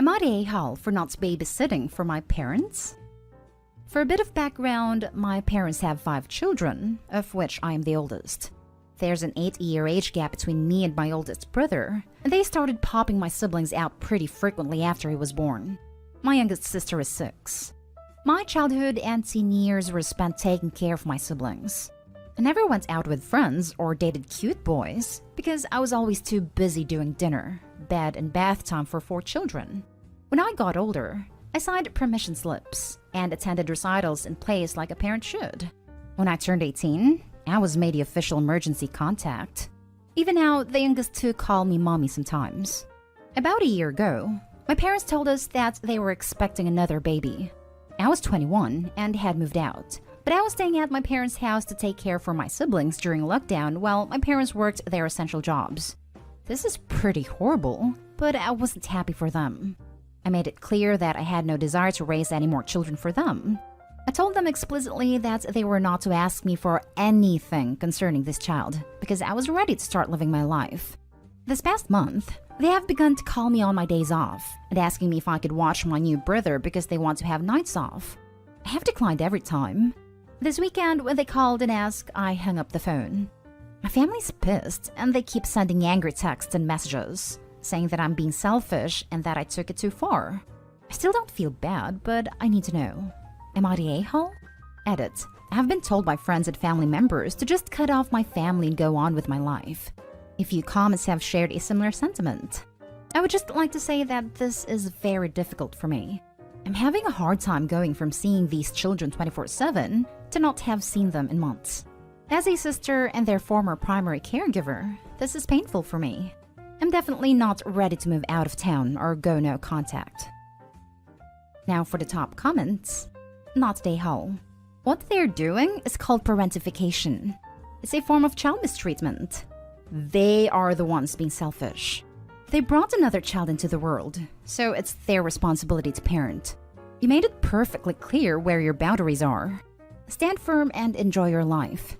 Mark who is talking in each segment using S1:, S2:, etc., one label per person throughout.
S1: Am I the a-hole for not babysitting for my parents? For a bit of background, my parents have 5 children, of which I am the oldest. There's an 8-year age gap between me and my oldest brother, and they started popping my siblings out pretty frequently after he was born. My youngest sister is 6. My childhood and teen years were spent taking care of my siblings. I never went out with friends or dated cute boys because I was always too busy doing dinner, bed, and bath time for 4 children. When I got older, I signed permission slips and attended recitals in plays like a parent should. When I turned 18, I was made the official emergency contact. Even now, the youngest 2 call me mommy sometimes. About a year ago, my parents told us that they were expecting another baby. I was 21 and had moved out, but I was staying at my parents' house to take care for my siblings during lockdown while my parents worked their essential jobs. This is pretty horrible, but I wasn't happy for them. I made it clear that I had no desire to raise any more children for them. I told them explicitly that they were not to ask me for anything concerning this child, because I was ready to start living my life. This past month, they have begun to call me on my days off and asking me if I could watch my new brother because they want to have nights off. I have declined every time. This weekend, when they called and asked, I hung up the phone. My family's pissed, and they keep sending angry texts and messages, saying that I'm being selfish and that I took it too far. I still don't feel bad, but I need to know. Am I the a-hole? Edit. I have been told by friends and family members to just cut off my family and go on with my life. A few comments have shared a similar sentiment. I would just like to say that this is very difficult for me. I'm having a hard time going from seeing these children 24/7 to not have seen them in months. As a sister and their former primary caregiver, this is painful for me. I'm definitely not ready to move out of town or go no contact. Now for the top comments. Not the a-hole. What they're doing is called parentification. It's a form of child mistreatment. They are the ones being selfish. They brought another child into the world, so it's their responsibility to parent. You made it perfectly clear where your boundaries are. Stand firm and enjoy your life.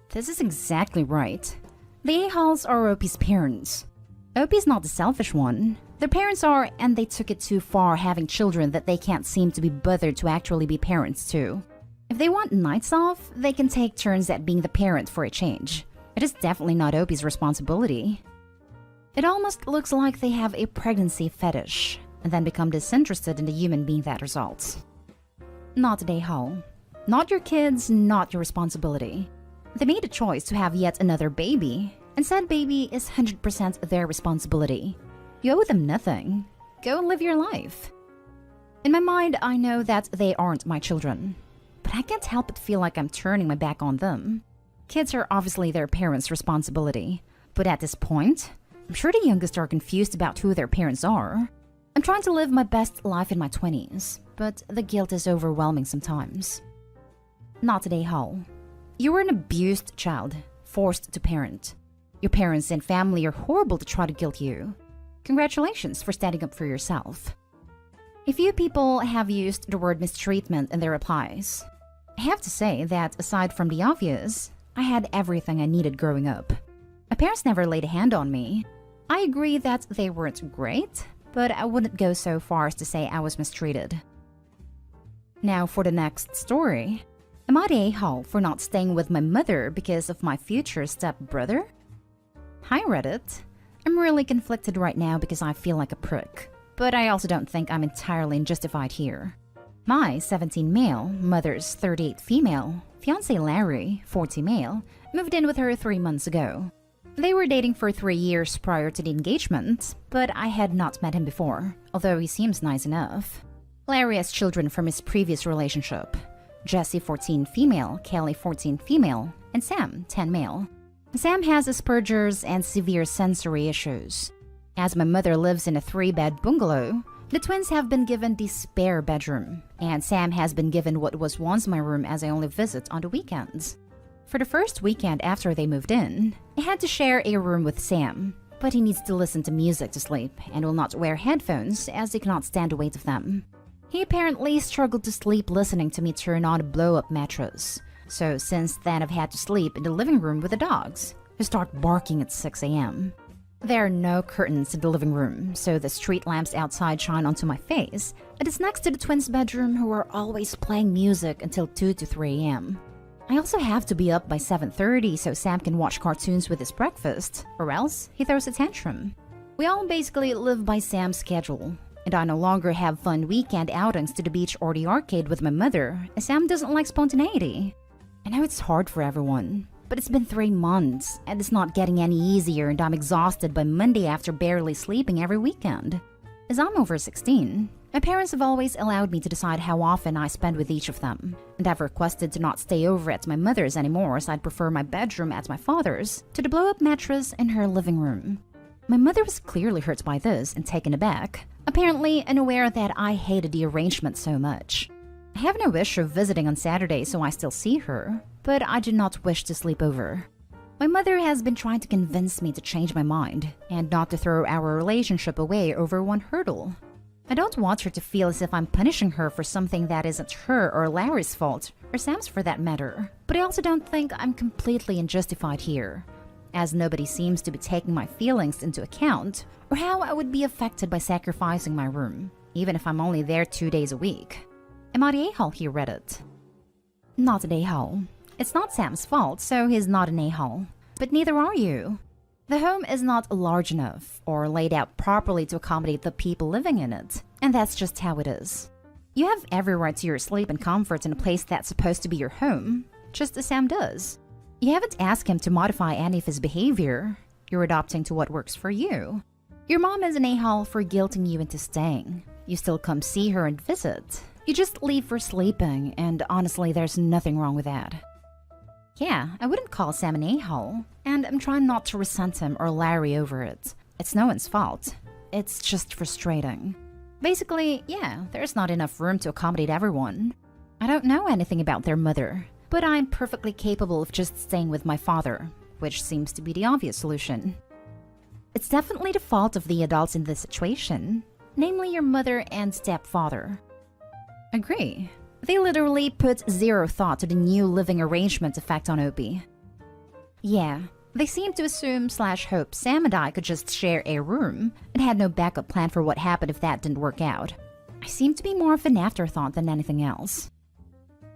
S1: This is exactly right. The a-holes are OP's parents. OP's not the selfish one. Their parents are, and they took it too far having children that they can't seem to be bothered to actually be parents to. If they want nights off, they can take turns at being the parent for a change. It is definitely not OP's responsibility. It almost looks like they have a pregnancy fetish, and then become disinterested in the human being that results. Not the a-hole. Not your kids, not your responsibility. They made a choice to have yet another baby, and said baby is 100% their responsibility. You owe them nothing. Go and live your life. In my mind, I know that they aren't my children, but I can't help but feel like I'm turning my back on them. Kids are obviously their parents' responsibility, but at this point, I'm sure the youngest are confused about who their parents are. I'm trying to live my best life in my 20s, but the guilt is overwhelming sometimes. Not the a-hole. You were an abused child, forced to parent. Your parents and family are horrible to try to guilt you. Congratulations for standing up for yourself. A few people have used the word mistreatment in their replies. I have to say that aside from the obvious, I had everything I needed growing up. My parents never laid a hand on me. I agree that they weren't great, but I wouldn't go so far as to say I was mistreated. Now for the next story. Am I the a-hole for not staying with my mother because of my future stepbrother? Hi Reddit. I'm really conflicted right now because I feel like a prick, but I also don't think I'm entirely unjustified here. My 17 male, mother's 38 female, fiancé Larry, 40 male, moved in with her 3 months ago. They were dating for 3 years prior to the engagement, but I had not met him before, although he seems nice enough. Larry has children from his previous relationship. Jessie 14 female, Kelly 14 female, and Sam 10 male. Sam has Asperger's and severe sensory issues. As my mother lives in a 3-bed bungalow, the twins have been given the spare bedroom, and Sam has been given what was once my room as I only visit on the weekends. For the first weekend after they moved in, I had to share a room with Sam, but he needs to listen to music to sleep and will not wear headphones as he cannot stand the weight of them. He apparently struggled to sleep listening to me turn on a blow-up mattress. So since then I've had to sleep in the living room with the dogs, who start barking at 6 a.m. There are no curtains in the living room, so the street lamps outside shine onto my face. It is next to the twins' bedroom, who are always playing music until 2 to 3 a.m. I also have to be up by 7:30 so Sam can watch cartoons with his breakfast, or else he throws a tantrum. We all basically live by Sam's schedule, and I no longer have fun weekend outings to the beach or the arcade with my mother, as Sam doesn't like spontaneity. I know it's hard for everyone, but it's been 3 months, and it's not getting any easier, and I'm exhausted by Monday after barely sleeping every weekend. As I'm over 16, my parents have always allowed me to decide how often I spend with each of them, and I've requested to not stay over at my mother's anymore, as I'd prefer my bedroom at my father's to the blow-up mattress in her living room. My mother was clearly hurt by this and taken aback, apparently unaware that I hated the arrangement so much. I have no wish of visiting on Saturday, so I still see her, but I do not wish to sleep over. My mother has been trying to convince me to change my mind and not to throw our relationship away over one hurdle. I don't want her to feel as if I'm punishing her for something that isn't her or Larry's fault, or Sam's for that matter, but I also don't think I'm completely unjustified here, as nobody seems to be taking my feelings into account or how I would be affected by sacrificing my room, even if I'm only there 2 days a week. Am I the a-hole here, Reddit? Not an a-hole. It's not Sam's fault, so he's not an a-hole. But neither are you. The home is not large enough or laid out properly to accommodate the people living in it, and that's just how it is. You have every right to your sleep and comfort in a place that's supposed to be your home, just as Sam does. You haven't asked him to modify any of his behavior. You're adopting to what works for you. Your mom is an a-hole for guilting you into staying. You still come see her and visit. You just leave for sleeping, and honestly, there's nothing wrong with that. Yeah, I wouldn't call Sam an a-hole, and I'm trying not to resent him or Larry over it. It's no one's fault. It's just frustrating. Basically, yeah, there's not enough room to accommodate everyone. I don't know anything about their mother, but I'm perfectly capable of just staying with my father, which seems to be the obvious solution. It's definitely the fault of the adults in this situation, namely your mother and stepfather. Agree. They literally put zero thought to the new living arrangement effect on Opie. Yeah, they seemed to assume/hope Sam and I could just share a room and had no backup plan for what happened if that didn't work out. I seem to be more of an afterthought than anything else.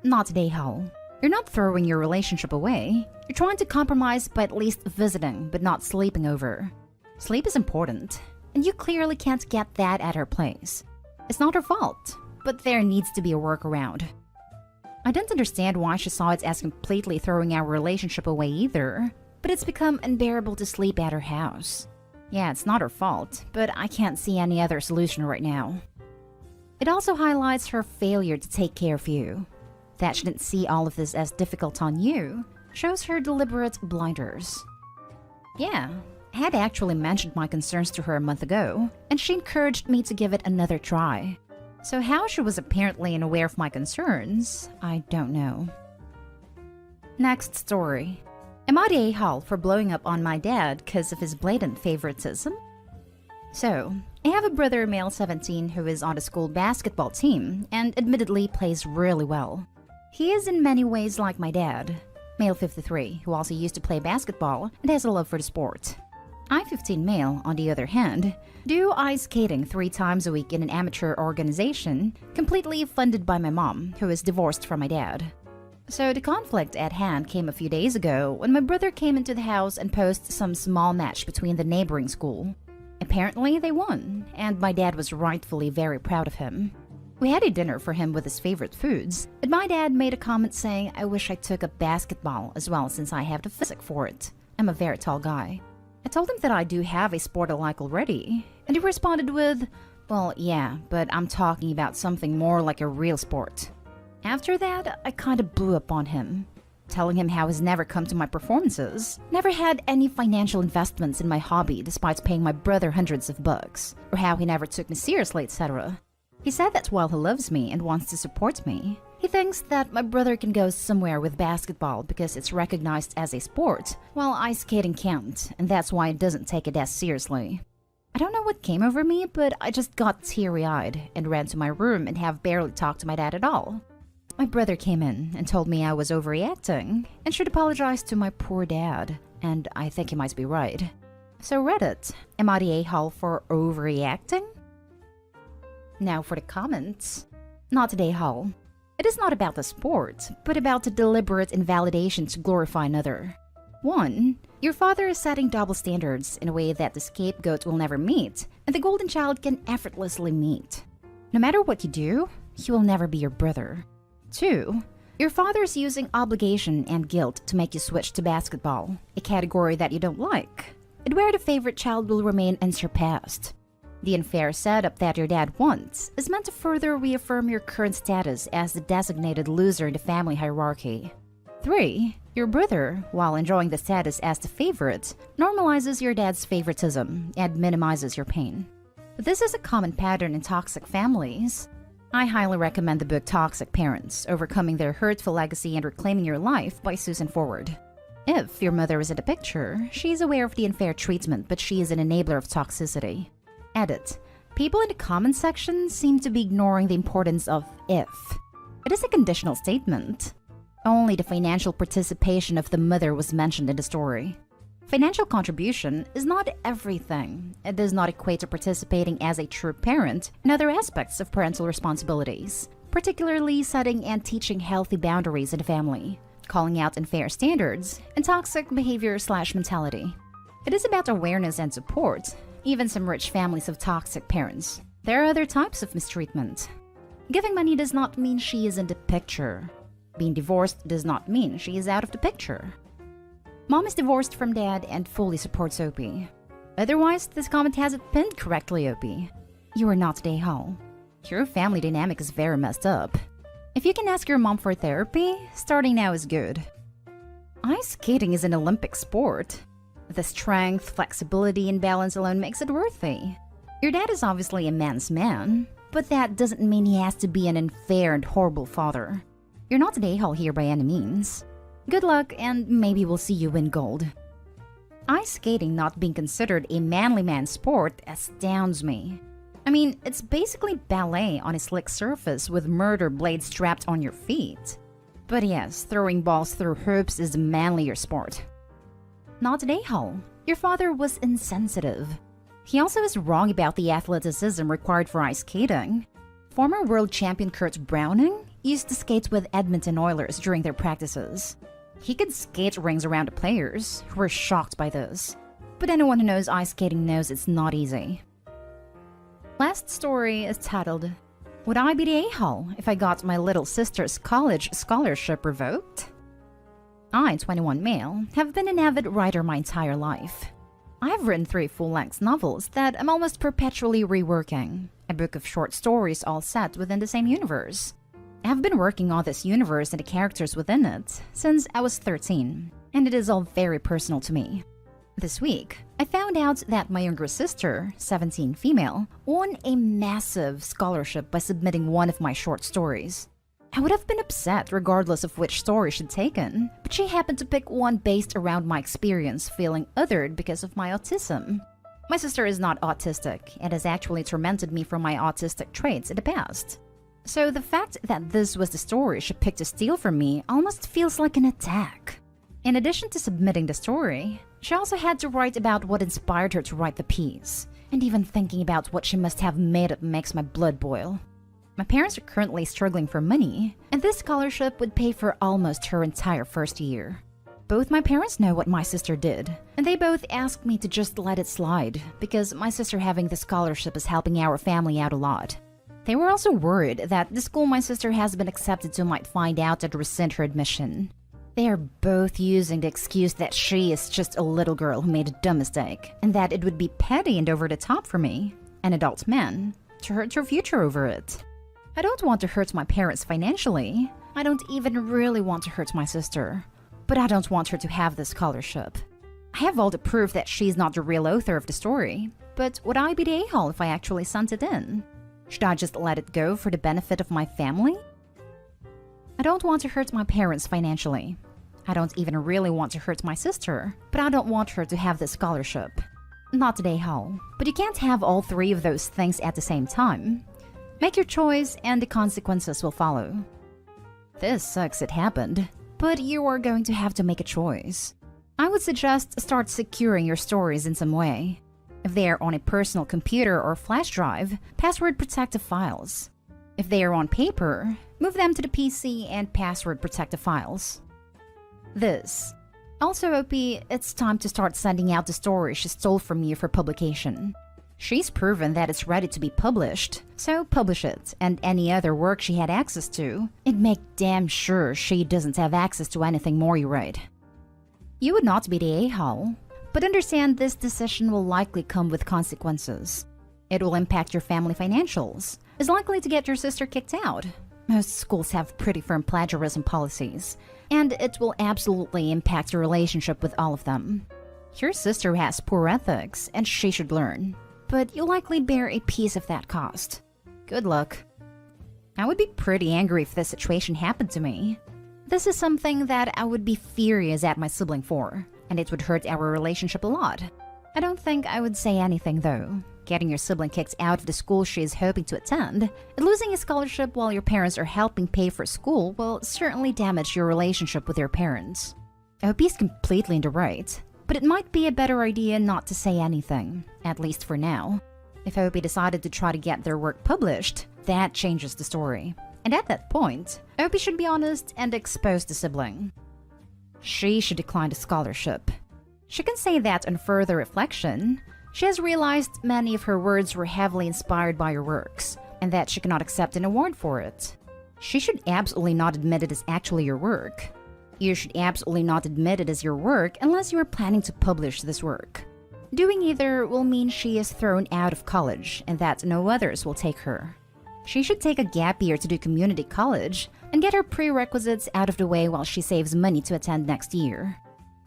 S1: Not an a-hole. You're not throwing your relationship away. You're trying to compromise by at least visiting, but not sleeping over. Sleep is important, and you clearly can't get that at her place. It's not her fault, but there needs to be a workaround. I didn't understand why she saw it as completely throwing our relationship away either, but it's become unbearable to sleep at her house. Yeah, it's not her fault, but I can't see any other solution right now. It also highlights her failure to take care of you. That she didn't see all of this as difficult on you shows her deliberate blinders. Yeah, I had actually mentioned my concerns to her a month ago, and she encouraged me to give it another try. So how she was apparently unaware of my concerns, I don't know. Next story. Am I the a-hole for blowing up on my dad because of his blatant favoritism? So, I have a brother, male 17, who is on the school basketball team and admittedly plays really well. He is in many ways like my dad, male 53, who also used to play basketball and has a love for the sport. I, 15 male, on the other hand, do ice skating 3 times a week in an amateur organization, completely funded by my mom, who is divorced from my dad. So the conflict at hand came a few days ago when my brother came into the house and posed some small match between the neighboring school. Apparently they won, and my dad was rightfully very proud of him. We had a dinner for him with his favorite foods, and my dad made a comment saying I wish I took up basketball as well since I have the physique for it. I'm a very tall guy. I told him that I do have a sport I like already, and he responded with, well, yeah, but I'm talking about something more like a real sport. After that, I kinda blew up on him, telling him how he's never come to my performances, never had any financial investments in my hobby despite paying my brother hundreds of bucks, or how he never took me seriously, etc. He said that while he loves me and wants to support me, he thinks that my brother can go somewhere with basketball because it's recognized as a sport, while ice skating can't, and that's why he doesn't take it as seriously. I don't know what came over me, but I just got teary-eyed and ran to my room and have barely talked to my dad at all. My brother came in and told me I was overreacting and should apologize to my poor dad, and I think he might be right. So Reddit, am I the a-hole for overreacting? Now for the comments. Not the a-hole. It is not about the sport, but about the deliberate invalidation to glorify another. 1. Your father is setting double standards in a way that the scapegoat will never meet, and the golden child can effortlessly meet. No matter what you do, he will never be your brother. 2. Your father is using obligation and guilt to make you switch to basketball, a category that you don't like, and where the favorite child will remain unsurpassed. The unfair setup that your dad wants is meant to further reaffirm your current status as the designated loser in the family hierarchy. 3. Your brother, while enjoying the status as the favorite, normalizes your dad's favoritism and minimizes your pain. This is a common pattern in toxic families. I highly recommend the book Toxic Parents: Overcoming Their Hurtful Legacy and Reclaiming Your Life by Susan Forward. If your mother is in the picture, she is aware of the unfair treatment, but she is an enabler of toxicity. Edit. People in the comment section seem to be ignoring the importance of if. It is a conditional statement. Only the financial participation of the mother was mentioned in the story. Financial contribution is not everything. It does not equate to participating as a true parent in other aspects of parental responsibilities, particularly setting and teaching healthy boundaries in the family, calling out unfair standards, and toxic behavior/mentality. It is about awareness and support. Even some rich families have toxic parents. There are other types of mistreatment. Giving money does not mean she is in the picture. Being divorced does not mean she is out of the picture. Mom is divorced from dad and fully supports Opie. Otherwise, this comment has it pinned correctly, Opie. You are not the a-hole. Your family dynamic is very messed up. If you can ask your mom for therapy, starting now is good. Ice skating is an Olympic sport. The strength, flexibility, and balance alone makes it worthy. Your dad is obviously a man's man, but that doesn't mean he has to be an unfair and horrible father. You're not the a-hole here by any means. Good luck, and maybe we'll see you win gold. Ice skating not being considered a manly man sport astounds me. I mean, it's basically ballet on a slick surface with murder blades strapped on your feet. But yes, throwing balls through hoops is the manlier sport. Not an a-hole. Your father was insensitive. He also is wrong about the athleticism required for ice skating. Former world champion Kurt Browning used to skate with Edmonton Oilers during their practices. He could skate rings around the players, who were shocked by this. But anyone who knows ice skating knows it's not easy. Last story is titled, Would I be the a-hole if I got my little sister's college scholarship revoked? I, 21 male, have been an avid writer my entire life. I have written 3 full-length novels that I'm almost perpetually reworking, a book of short stories all set within the same universe. I have been working on this universe and the characters within it since I was 13, and it is all very personal to me. This week, I found out that my younger sister, 17 female, won a massive scholarship by submitting one of my short stories. I would have been upset regardless of which story she'd taken, but she happened to pick one based around my experience feeling othered because of my autism. My sister is not autistic and has actually tormented me for my autistic traits in the past. So the fact that this was the story she picked to steal from me almost feels like an attack. In addition to submitting the story, she also had to write about what inspired her to write the piece, and even thinking about what she must have made up makes my blood boil. My parents are currently struggling for money, and this scholarship would pay for almost her entire first year. Both my parents know what my sister did, and they both asked me to just let it slide, because my sister having the scholarship is helping our family out a lot. They were also worried that the school my sister has been accepted to might find out and rescind her admission. They are both using the excuse that she is just a little girl who made a dumb mistake, and that it would be petty and over the top for me, an adult man, to hurt her future over it. I don't want to hurt my parents financially. I don't even really want to hurt my sister. But I don't want her to have this scholarship. I have all the proof that she's not the real author of the story, but would I be the a-hole if I actually sent it in? Should I just let it go for the benefit of my family? I don't want to hurt my parents financially. I don't even really want to hurt my sister, but I don't want her to have this scholarship. Not the a-hole, but you can't have all 3 of those things at the same time. Make your choice and the consequences will follow. This sucks it happened, but you are going to have to make a choice. I would suggest start securing your stories in some way. If they are on a personal computer or flash drive, password protect the files. If they are on paper, move them to the PC and password protect the files. This. Also, Opie, it's time to start sending out the story she stole from you for publication. She's proven that it's ready to be published, so publish it, and any other work she had access to, and make damn sure she doesn't have access to anything more you write. You would not be the a-hole, but understand this decision will likely come with consequences. It will impact your family financials, is likely to get your sister kicked out. Most schools have pretty firm plagiarism policies, and it will absolutely impact your relationship with all of them. Your sister has poor ethics, and she should learn, but you'll likely bear a piece of that cost. Good luck. I would be pretty angry if this situation happened to me. This is something that I would be furious at my sibling for, and it would hurt our relationship a lot. I don't think I would say anything though. Getting your sibling kicked out of the school she is hoping to attend, and losing a scholarship while your parents are helping pay for school will certainly damage your relationship with your parents. I hope he's completely in the right, but it might be a better idea not to say anything, at least for now. If Opie decided to try to get their work published, that changes the story. And at that point, Opie should be honest and expose the sibling. She should decline the scholarship. She can say that on further reflection, she has realized many of her words were heavily inspired by your works, and that she cannot accept an award for it. She should absolutely not admit it is actually your work. You should absolutely not admit it as your work unless you are planning to publish this work. Doing either will mean she is thrown out of college and that no others will take her. She should take a gap year to do community college and get her prerequisites out of the way while she saves money to attend next year.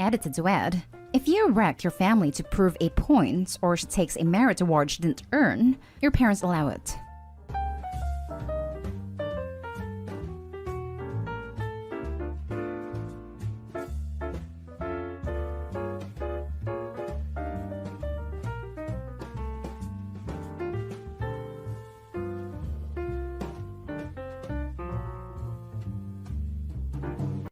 S1: Edited to add, if you wreck your family to prove a point or she takes a merit award she didn't earn, your parents allow it.